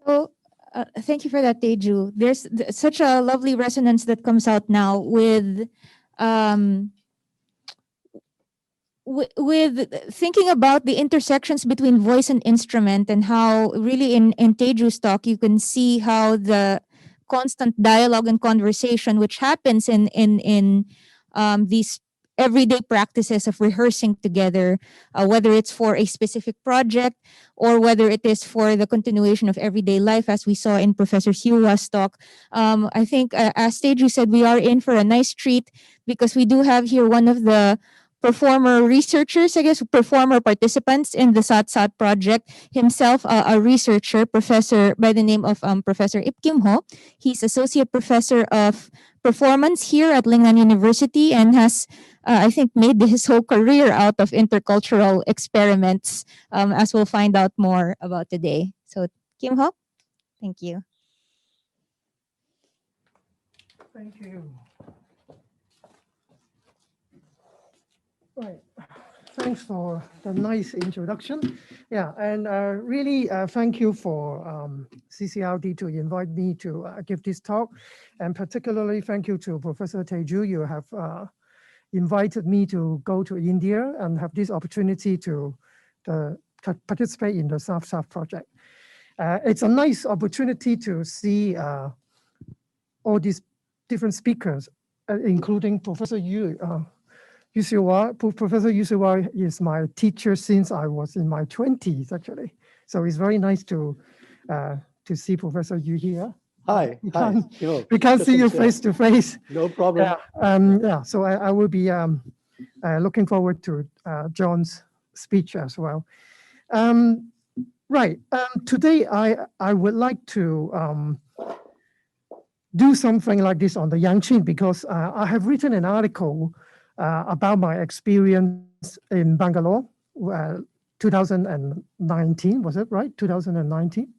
So, thank you for that, Teju. There's such a lovely resonance that comes out now um, with thinking about the intersections between voice and instrument, and how really in Teju's talk you can see how the constant dialogue and conversation which happens in these everyday practices of rehearsing together, whether it's for a specific project or whether it is for the continuation of everyday life, as we saw in Professor Siwa's talk. I think, as Teju said, we are in for a nice treat because we do have here one of the performer researchers, I guess, performer participants in the SAT project, himself a researcher, professor by the name of Professor Ip Kim Ho. He's associate professor of performance here at Lingnan University and has, I think, made his whole career out of intercultural experiments, as we'll find out more about today. So, Kim Ho, thank you. Thank you. Right. Thanks for the nice introduction. Yeah, and really thank you for CCRD to invite me to give this talk. And particularly thank you to Professor Teju. You have invited me to go to India and have this opportunity to participate in the SAT project. It's a nice opportunity to see all these different speakers, including Professor Professor Yusuwa is my teacher since I was in my 20s, actually. So it's very nice to see Professor Yu here. Hi. We can't see you face to face. No problem. Yeah, so I will be looking forward to John's speech as well. Right, today I would like to do something like this on the yangqin because I have written an article about my experience in Bangalore, 2019, was it right? 2019.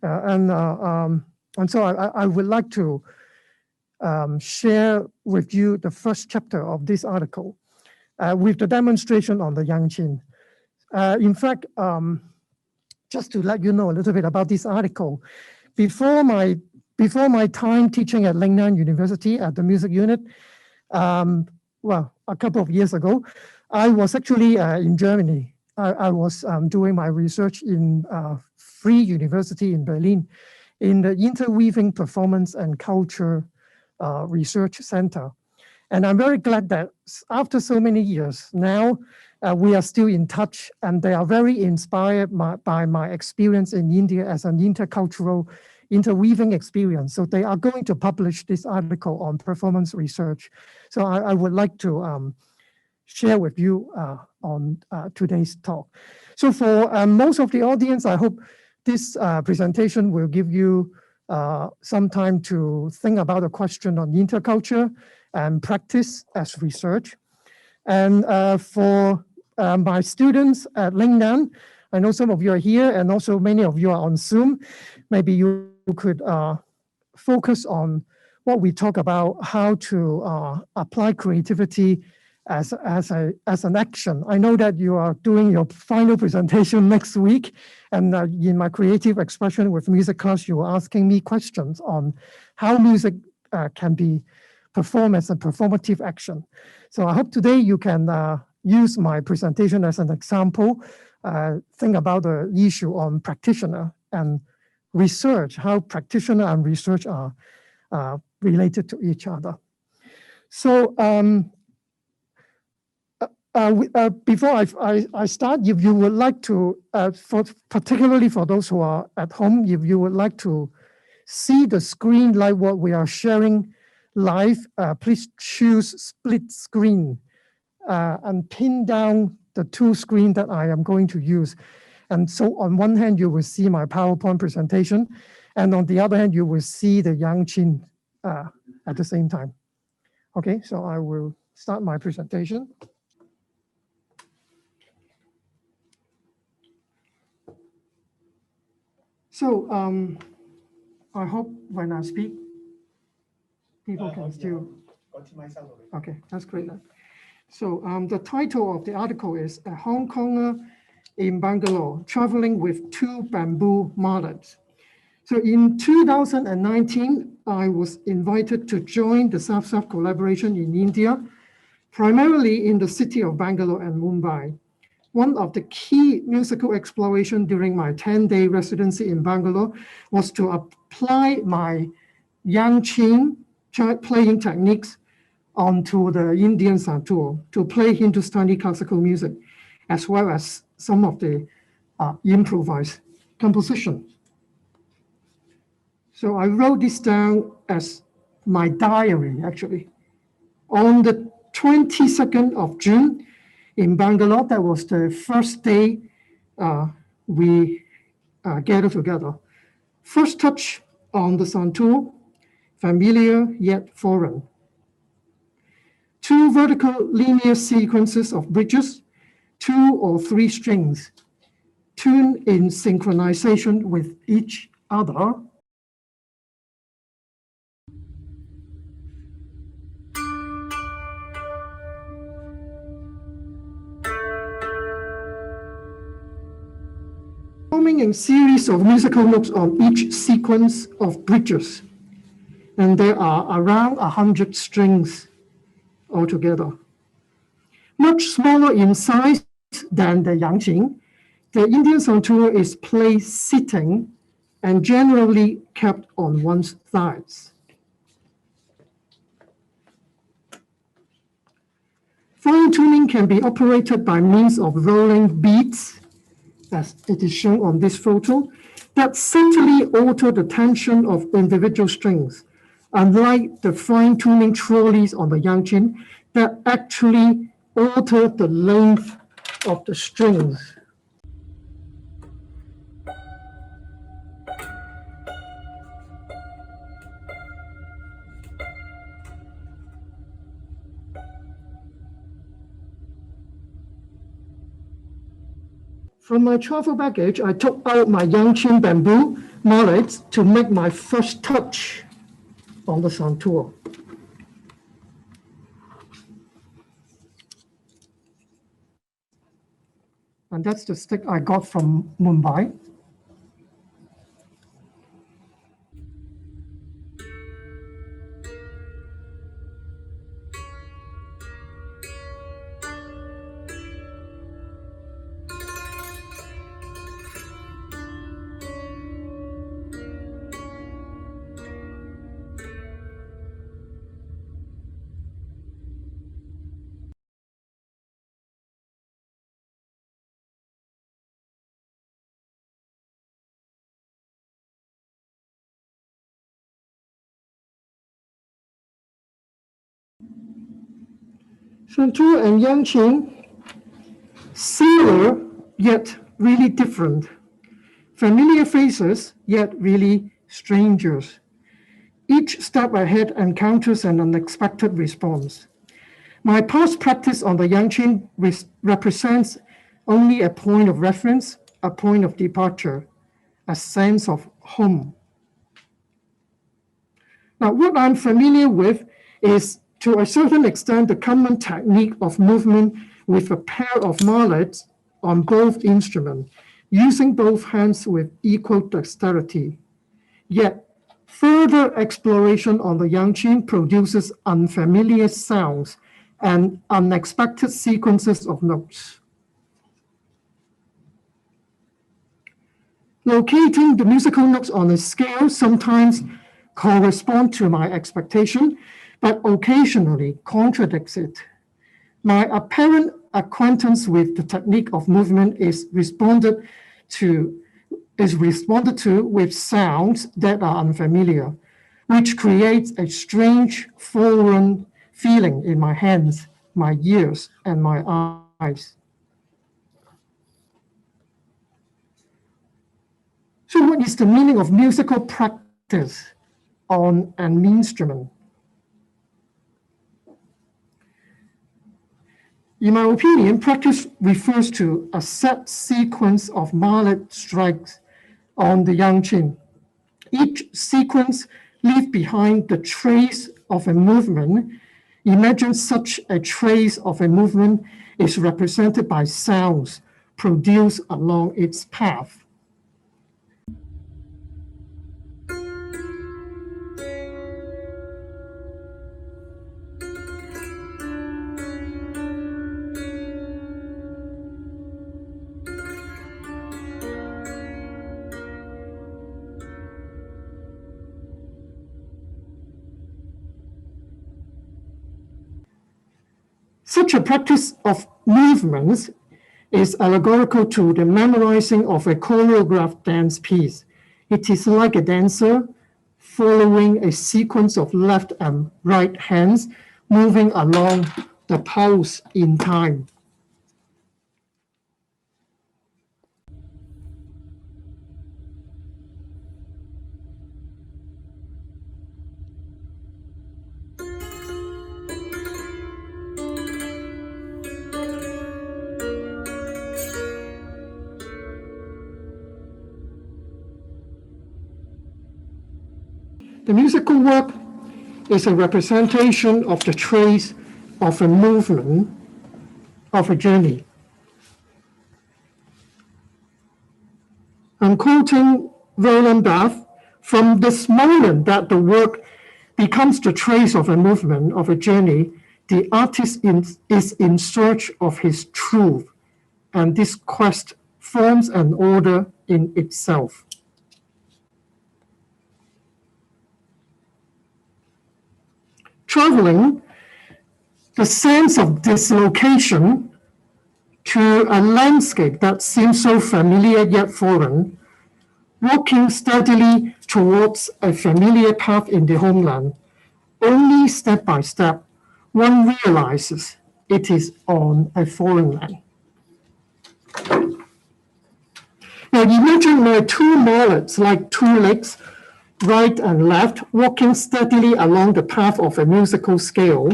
And so I would like to share with you the first chapter of this article with the demonstration on the yangqin. In fact, just to let you know a little bit about this article, before my time teaching at Lingnan University at the music unit, well, a couple of years ago, I was actually in Germany. I was doing my research in Freie University in Berlin in the Interweaving Performance and Culture Research Center. And I'm very glad that after so many years now, we are still in touch, and they are very inspired by my experience in India as an intercultural interweaving experience. So they are going to publish this article on performance research. So I would like to share with you on today's talk. So for most of the audience, I hope this presentation will give you some time to think about a question on interculture and practice as research. And for my students at Lingnan, I know some of you are here and also many of you are on Zoom. Maybe you could focus on what we talk about, how to apply creativity as an action. I know that you are doing your final presentation next week, and in my creative expression with music class, you were asking me questions on how music can be performed as a performative action. So I hope today you can use my presentation as an example, think about the issue on practitioner and research, how practitioner and research are related to each other. So before I start, if you would like to, particularly for those who are at home, if you would like to see the screen like what we are sharing live, please choose split screen and pin down the two screens that I am going to use. And so on one hand, you will see my PowerPoint presentation, and on the other hand, you will see the yangqin at the same time. Okay, so I will start my presentation. So I hope when I speak, people can still. Okay, that's great. So the title of the article is A Hongkonger in Bangalore, Traveling with Two Bamboo Mallets. So in 2019, I was invited to join the South-South collaboration in India, primarily in the city of Bangalore and Mumbai. One of the key musical exploration during my 10-day residency in Bangalore was to apply my yangqin playing techniques onto the Indian Santoor to play Hindustani classical music, as well as some of the improvised composition. So I wrote this down as my diary, actually. On the 22nd of June in Bangalore, that was the first day we gathered together. First touch on the Santoor, familiar yet foreign. Two vertical linear sequences of bridges, 2 or 3 strings, tuned in synchronization with each other. Forming a series of musical notes on each sequence of bridges. And there are around 100 strings altogether. Much smaller in size than the yangqin, the Indian Santoor is played sitting and generally kept on one's thighs. Fine tuning can be operated by means of rolling beads, as it is shown on this photo, that subtly alter the tension of individual strings, unlike the fine tuning trolleys on the yangqin that actually alter the length of the strings. From my travel baggage, I took out my yangqin bamboo mallets to make my first touch on the Santoor. And that's the stick I got from Mumbai. Santoor and yangqin, similar yet really different. Familiar faces, yet really strangers. Each step ahead encounters an unexpected response. My past practice on the yangqin represents only a point of reference, a point of departure, a sense of home. Now, what I'm familiar with is, to a certain extent, the common technique of movement with a pair of mallets on both instruments, using both hands with equal dexterity. Yet, further exploration on the yangqin produces unfamiliar sounds and unexpected sequences of notes. Locating the musical notes on a scale sometimes corresponds to my expectation, but occasionally contradicts it. My apparent acquaintance with the technique of movement is responded to with sounds that are unfamiliar, which creates a strange foreign feeling in my hands, my ears, and my eyes. So what is the meaning of musical practice on an instrument? In my opinion, practice refers to a set sequence of mallet strikes on the yangqin. Each sequence leaves behind the trace of a movement. Imagine such a trace of a movement is represented by sounds produced along its path. Such a practice of movements is allegorical to the memorizing of a choreographed dance piece. It is like a dancer following a sequence of left and right hands moving along the pulse in time. The musical work is a representation of the trace of a movement, of a journey. I'm quoting Roland Barthes, from this moment that the work becomes the trace of a movement, of a journey, the artist is in search of his truth, and this quest forms an order in itself. Traveling, the sense of dislocation to a landscape that seems so familiar yet foreign, walking steadily towards a familiar path in the homeland, only step by step, one realizes it is on a foreign land. Now imagine my two mallets like two legs, right and left, walking steadily along the path of a musical scale.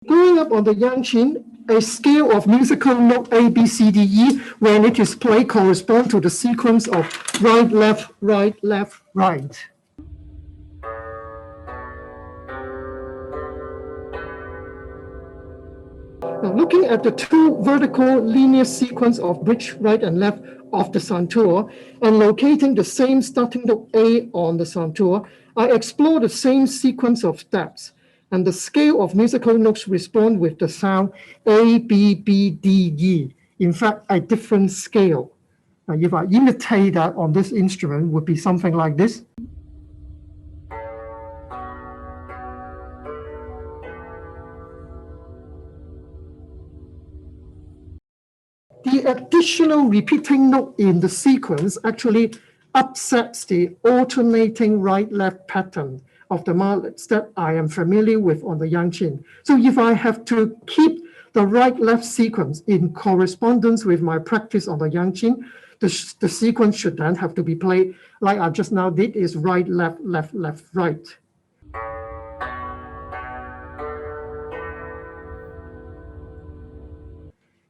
Going up on the yangqin, a scale of musical note A, B, C, D, E, when it is played, corresponds to the sequence of right, left, right, left, right. Now, looking at the two vertical linear sequence of bridge right and left of the Santoor and locating the same starting note A on the Santoor, I explore the same sequence of steps, and the scale of musical notes respond with the sound A, B, B, D, E. In fact, a different scale. Now, if I imitate that on this instrument, would be something like this. The additional repeating note in the sequence actually upsets the alternating right-left pattern of the mallets that I am familiar with on the yangqin. So if I have to keep the right-left sequence in correspondence with my practice on the yangqin, the sequence should then have to be played like I just now did, is right, left, left, left, right.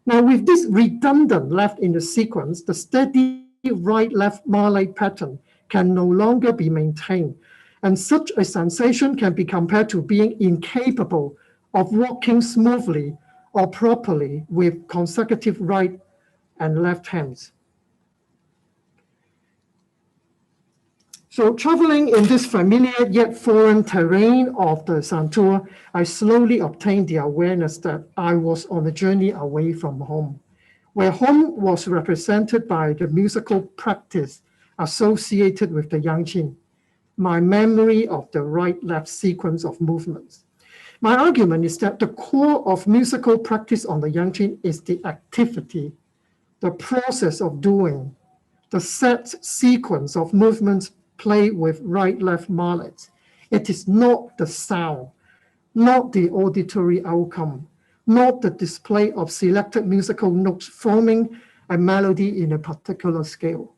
Now, with this redundant left in the sequence, the steady right-left mallet pattern can no longer be maintained, and such a sensation can be compared to being incapable of walking smoothly or properly with consecutive right and left hands. So traveling in this familiar yet foreign terrain of the Santoor, I slowly obtained the awareness that I was on a journey away from home, where home was represented by the musical practice associated with the yangqin, my memory of the right-left sequence of movements. My argument is that the core of musical practice on the yangqin is the activity, the process of doing, the set sequence of movements play with right-left mallets. It is not the sound, not the auditory outcome, not the display of selected musical notes forming a melody in a particular scale.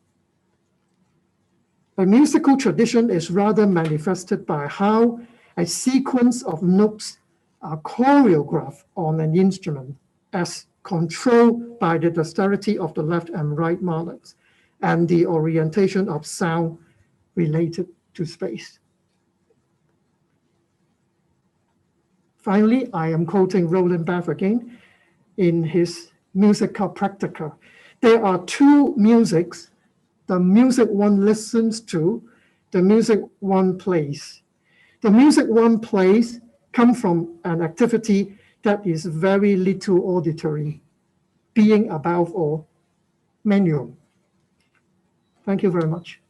A musical tradition is rather manifested by how a sequence of notes are choreographed on an instrument as controlled by the dexterity of the left and right mallets and the orientation of sound related to space. Finally, I am quoting Roland Barthes again in his Musica Practica. There are two musics the music one listens to, the music one plays. The music one plays come from an activity that is very little auditory, being above all manual. Thank you very much.